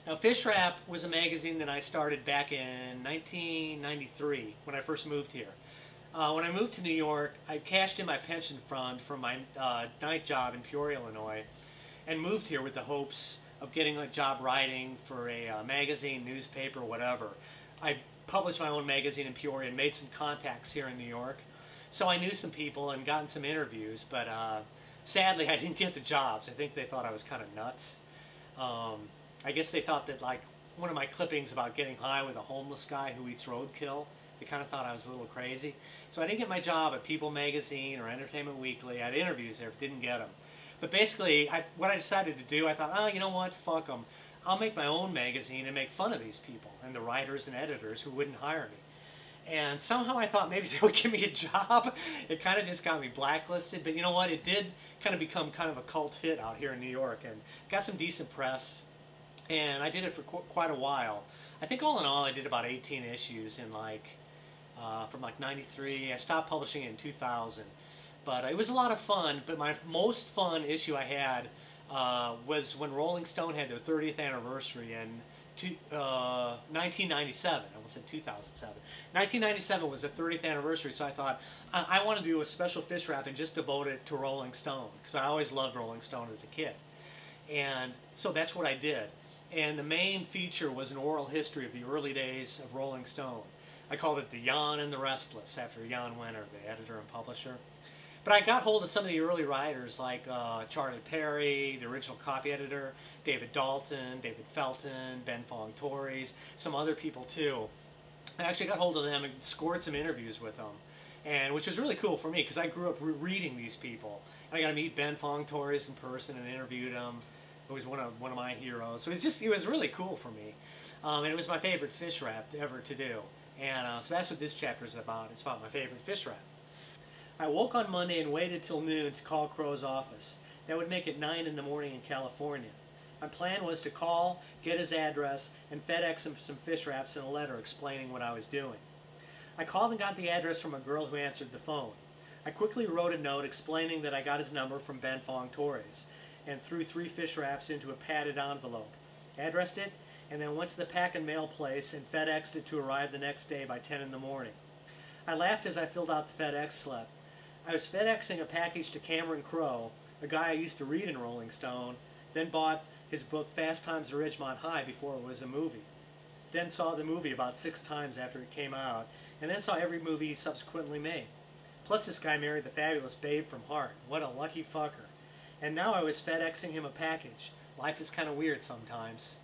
Now, Fishwrap was a magazine that I started back in 1993 when I first moved here. When I moved to New York, I cashed in my pension fund from my night job in Peoria, Illinois, and moved here with the hopes of getting a job writing for a magazine, newspaper, whatever. I published my own magazine in Peoria and made some contacts here in New York. So I knew some people and gotten some interviews, but sadly I didn't get the jobs. I think they thought I was kind of nuts. I guess they thought that, like, one of my clippings about getting high with a homeless guy who eats roadkill, they kind of thought I was a little crazy. So I didn't get my job at People Magazine or Entertainment Weekly. I had interviews there, but didn't get them. But basically, what I decided to do, I thought, oh, you know what, fuck them. I'll make my own magazine and make fun of these people and the writers and editors who wouldn't hire me. And somehow I thought maybe they would give me a job. It kind of just got me blacklisted. But you know what, it did kind of become kind of a cult hit out here in New York and got some decent press. And I did it for quite a while. I think all in all I did about 18 issues in from like 93. I stopped publishing it in 2000. But it was a lot of fun. But my most fun issue I had was when Rolling Stone had their 30th anniversary in 1997. I almost said 2007. 1997 was the 30th anniversary, so I thought I want to do a special fish wrap and just devote it to Rolling Stone, because I always loved Rolling Stone as a kid. And so that's what I did. And the main feature was an oral history of the early days of Rolling Stone. I called it The Jan and the Restless, after Jan Wenner, the editor and publisher. But I got hold of some of the early writers like Charlie Perry, the original copy editor, David Dalton, David Felton, Ben Fong Torres, some other people too. I actually got hold of them and scored some interviews with them, and which was really cool for me because I grew up reading these people. I got to meet Ben Fong Torres in person and interviewed him. It was one of my heroes. So it was really cool for me, and it was my favorite fish wrap ever to do. And so that's what this chapter is about. It's about my favorite fish wrap. I woke on Monday and waited till noon to call Crow's office. That would make it 9 in the morning in California. My plan was to call, get his address, and FedEx him some fish wraps and a letter explaining what I was doing. I called and got the address from a girl who answered the phone. I quickly wrote a note explaining that I got his number from Ben Fong Torres and threw 3 fish wraps into a padded envelope, addressed it, and then went to the pack and mail place and FedExed it to arrive the next day by 10 in the morning. I laughed as I filled out the FedEx slip. I was FedExing a package to Cameron Crowe, a guy I used to read in Rolling Stone, then bought his book Fast Times at Ridgemont High before it was a movie. Then saw the movie about 6 times after it came out, and then saw every movie he subsequently made. Plus this guy married the fabulous Babe from Heart. What a lucky fucker. And now I was FedExing him a package. Life is kind of weird sometimes.